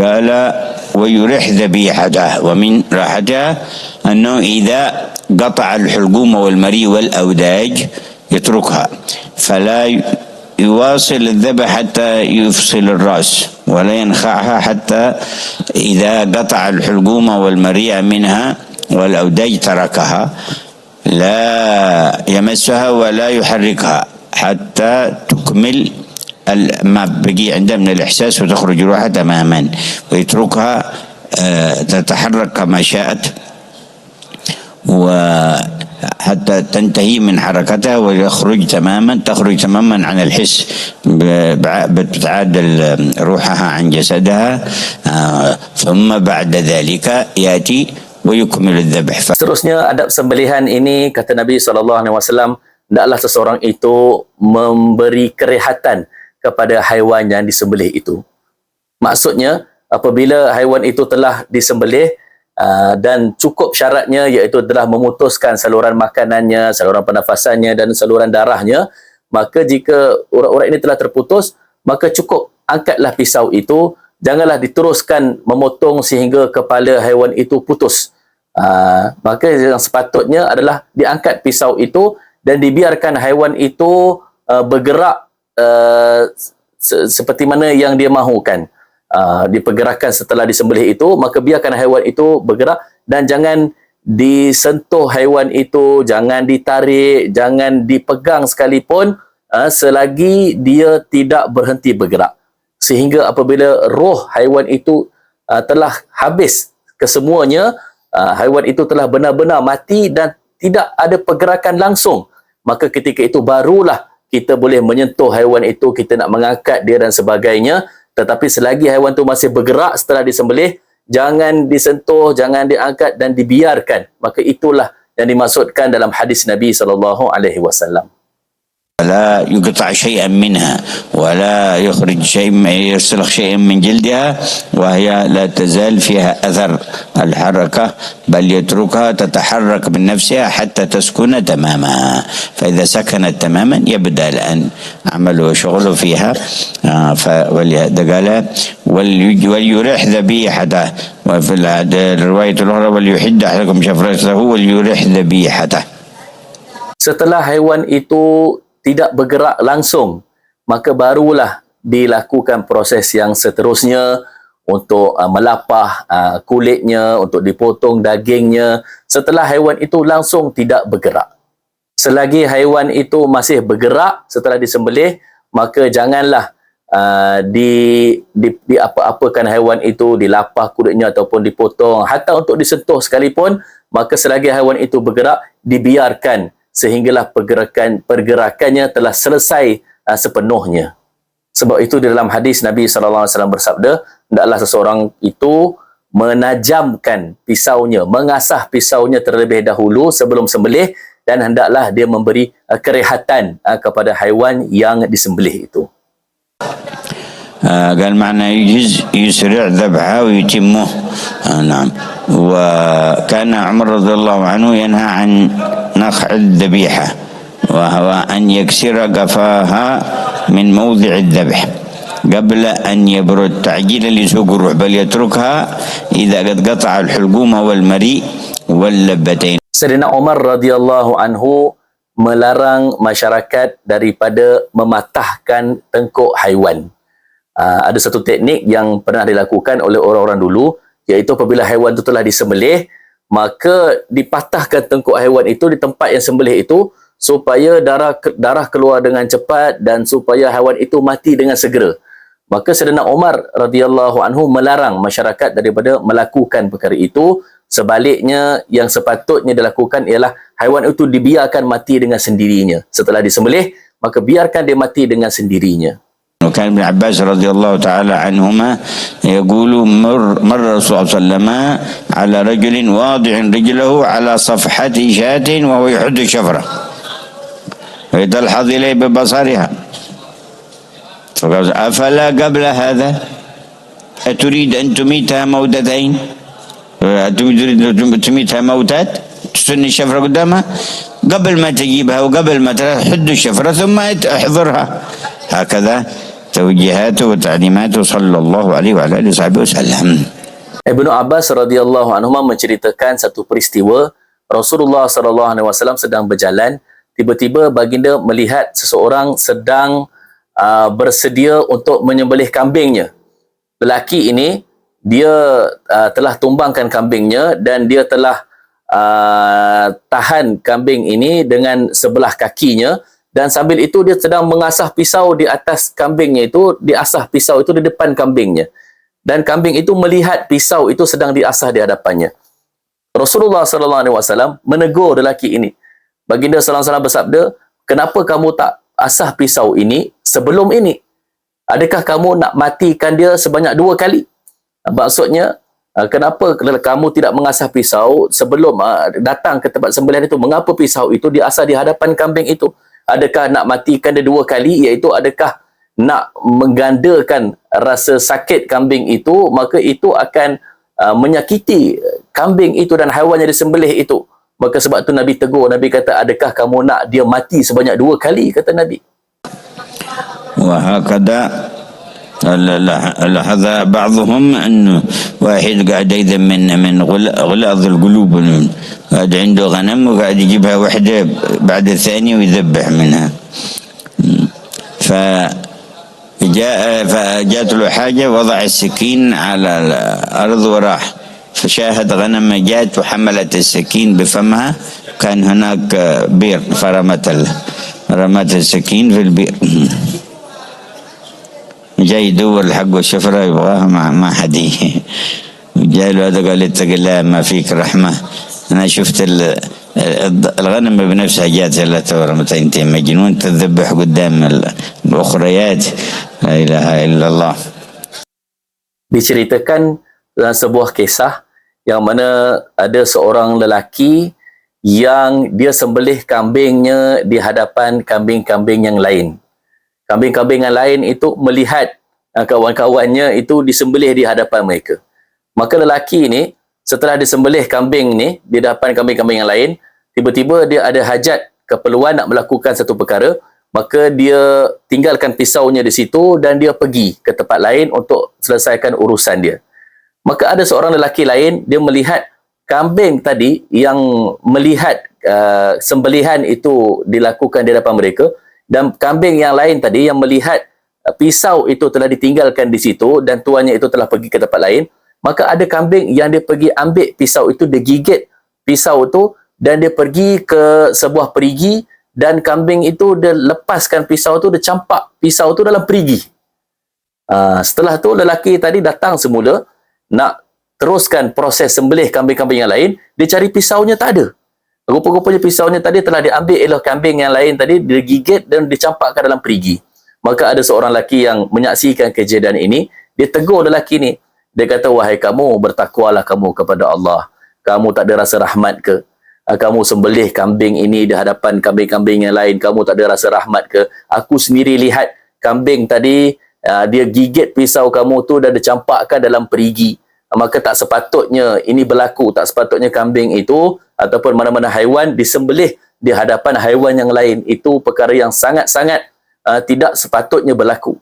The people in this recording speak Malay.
قال ويرح ذبيحته. ومن راحتها أنه إذا قطع الحلقوم والمري والأوداج يتركها، فلا يواصل الذبح حتى يفصل الرأس، ولا ينخعها حتى إذا قطع الحلقوم والمريء منها والأوداج تركها، لا يمسها ولا يحركها حتى تكمل ما بقي عنده من الإحساس وتخرج روحها تماما، ويتركها تتحرك كما شاءت وحتى تنتهي من حركتها ويخرج تخرج تماما عن الحس، بتعادل روحها عن جسدها، ثم بعد ذلك يأتي ويكمل الذبح. Seterusnya adab sembelihan ini, kata Nabi SAW, hendaklah seseorang itu memberi kerehatan kepada haiwan yang disembelih itu. Maksudnya apabila haiwan itu telah disembelih dan cukup syaratnya, iaitu telah memutuskan saluran makanannya, saluran pernafasannya dan saluran darahnya, maka jika urat-urat ini telah terputus, maka cukup angkatlah pisau itu, janganlah diteruskan memotong sehingga kepala haiwan itu putus. Maka yang sepatutnya adalah diangkat pisau itu dan dibiarkan haiwan itu bergerak seperti mana yang dia mahukan. Dipergerakan setelah disembelih itu, maka biarkan haiwan itu bergerak dan jangan disentuh haiwan itu, jangan ditarik, jangan dipegang sekalipun selagi dia tidak berhenti bergerak. Sehingga apabila roh haiwan itu telah habis kesemuanya, haiwan itu telah benar-benar mati dan tidak ada pergerakan langsung, maka ketika itu barulah kita boleh menyentuh haiwan itu, kita nak mengangkat dia dan sebagainya. Tetapi selagi haiwan itu masih bergerak setelah disembelih, jangan disentuh, jangan diangkat dan dibiarkan. Maka itulah yang dimaksudkan dalam hadis Nabi SAW. لا يقطع شيئا منها ولا يرسلخ شيئا من جلدها وهي لا تزال فيها أثر الحركة، بل يتركها تتحرك من نفسها حتى تسكن تماما، فإذا سكنت تماما يبدأ الآن عمله وشغله فيها. ولهذا قال وليرح ذبيحته، وفي الرواية الأخرى وليحد أحدكم شفرته وليرح ذبيحته. Setelah haiwan itu tidak bergerak langsung, maka barulah dilakukan proses yang seterusnya untuk melapah kulitnya, untuk dipotong dagingnya setelah haiwan itu langsung tidak bergerak. Selagi haiwan itu masih bergerak setelah disembelih, maka janganlah apa-apakan haiwan itu, dilapah kulitnya ataupun dipotong, hatta untuk disentuh sekalipun. Maka selagi haiwan itu bergerak, dibiarkan sehinggalah pergerakannya telah selesai sepenuhnya. Sebab itu di dalam hadis Nabi SAW bersabda, hendaklah seseorang itu menajamkan pisaunya, mengasah pisaunya terlebih dahulu sebelum sembelih, dan hendaklah dia memberi kerehatan kepada haiwan yang disembelih itu. قال معنى يسرع ذبحه ويتمه. نعم. وكان عمر رضي الله عنه ينهى عن نخع الذبيحة، وهو أن يكسر قفاها من موضع الذبح قبل أن يبرد تعجيلا لسوق الروح، بل يتركها إذا قد قطع الحلقوم والمريء واللبتين. Sayyidina Umar radhiyallahu anhu melarang masyarakat daripada mematahkan tengkuk haiwan. Ada satu teknik yang pernah dilakukan oleh orang-orang dulu, iaitu apabila haiwan itu telah disembelih, maka dipatahkan tengkuk haiwan itu di tempat yang sembelih itu, supaya darah keluar dengan cepat dan supaya haiwan itu mati dengan segera. Maka Sayyidina Umar radhiyallahu anhu melarang masyarakat daripada melakukan perkara itu. Sebaliknya, yang sepatutnya dilakukan ialah haiwan itu dibiarkan mati dengan sendirinya. Setelah disembelih, maka biarkan dia mati dengan sendirinya. وكان ابن عباس رضي الله تعالى عنهما يقول مر الرسول صلى الله عليه وسلم على رجل واضع رجله على صفحة شاة وهو يحد شفرة ويتلحظ إليه ببصرها، فقال أفلا قبل هذا أتريد أن تميتها موتتين؟ تريد أن تميتها موتات تسني الشفرة قدامها قبل ما تجيبها وقبل ما تحد الشفرة ثم احضرها، هكذا توجيهاته وتعليماته صلى الله عليه وعلى آله وصحبه وسلم. Ibnu Abbas radhiyallahu anhu menceritakan satu peristiwa. Rasulullah sallallahu alaihi wasallam sedang berjalan, tiba-tiba baginda melihat seseorang sedang bersedia untuk menyembelih kambingnya. Lelaki ini dia telah tumbangkan kambingnya dan dia telah tahan kambing ini dengan sebelah kakinya, dan sambil itu dia sedang mengasah pisau di atas kambingnya itu, diasah pisau itu di depan kambingnya. Dan kambing itu melihat pisau itu sedang diasah di hadapannya. Rasulullah sallallahu alaihi wasallam menegur lelaki ini. Baginda sallallahu alaihi wasallam bersabda, "Kenapa kamu tak asah pisau ini sebelum ini? Adakah kamu nak matikan dia sebanyak 2 kali?" Maksudnya, kenapa kamu tidak mengasah pisau sebelum datang ke tempat sembelihan itu? Mengapa pisau itu diasah di hadapan kambing itu? Adakah nak matikan dia 2 kali, iaitu adakah nak menggandakan rasa sakit kambing itu, maka itu akan menyakiti kambing itu dan haiwan yang disembelih itu. Maka sebab tu Nabi tegur, Nabi kata, adakah kamu nak dia mati sebanyak 2 kali, kata Nabi. وهكذا لاحظ بعضهم انه واحد قاعد يذم من غلاظ القلوب، قاعد عنده غنم وقاعد يجيبها وحده بعد الثانيه ويذبح منها. فجاءت له حاجة، وضع السكين على الأرض وراح، فشاهد غنم جات وحملت السكين بفمها، كان هناك بير فرمت السكين في البير. جاي يدور الحق والشفرة يبغاها ما حد جاي له هذا قال اتق الله ما فيك رحمة، أنا شفت الغنم بنفسها جات ثلاثة ورمتين، انت مجنون تذبح قدام الأخريات، لا إله إلا الله. Diceritakan dalam sebuah kisah yang mana ada seorang lelaki yang dia sembelih kambingnya di hadapan kambing-kambing yang lain. Kambing-kambing yang lain itu melihat kawan-kawannya itu disembelih di hadapan mereka. Maka lelaki ini setelah disembelih kambing ni di hadapan kambing-kambing yang lain, tiba-tiba dia ada hajat, keperluan nak melakukan satu perkara, maka dia tinggalkan pisaunya di situ dan dia pergi ke tempat lain untuk selesaikan urusan dia. Maka ada seorang lelaki lain, dia melihat kambing tadi yang melihat sembelihan itu dilakukan di hadapan mereka, dan kambing yang lain tadi yang melihat pisau itu telah ditinggalkan di situ dan tuannya itu telah pergi ke tempat lain. Maka ada kambing yang dia pergi ambil pisau itu, dia gigit pisau itu dan dia pergi ke sebuah perigi, dan kambing itu dia lepaskan pisau itu, dia campak pisau itu dalam perigi. Setelah tu lelaki tadi datang semula nak teruskan proses sembelih kambing-kambing yang lain, dia cari pisaunya tak ada. Rupa-rupanya pisaunya tadi telah diambil oleh kambing yang lain tadi, dia gigit dan dicampakkan dalam perigi. Maka ada seorang lelaki yang menyaksikan kejadian ini, dia tegur lelaki ni. Dia kata, wahai kamu, bertakwalah kamu kepada Allah. Kamu tak ada rasa rahmat ke? Kamu sembelih kambing ini di hadapan kambing-kambing yang lain, kamu tak ada rasa rahmat ke? Aku sendiri lihat kambing tadi, dia gigit pisau kamu tu dan dicampakkan dalam perigi. Maka tak sepatutnya ini berlaku. Tak sepatutnya kambing itu ataupun mana-mana haiwan disembelih di hadapan haiwan yang lain. Itu perkara yang sangat-sangat tidak sepatutnya berlaku.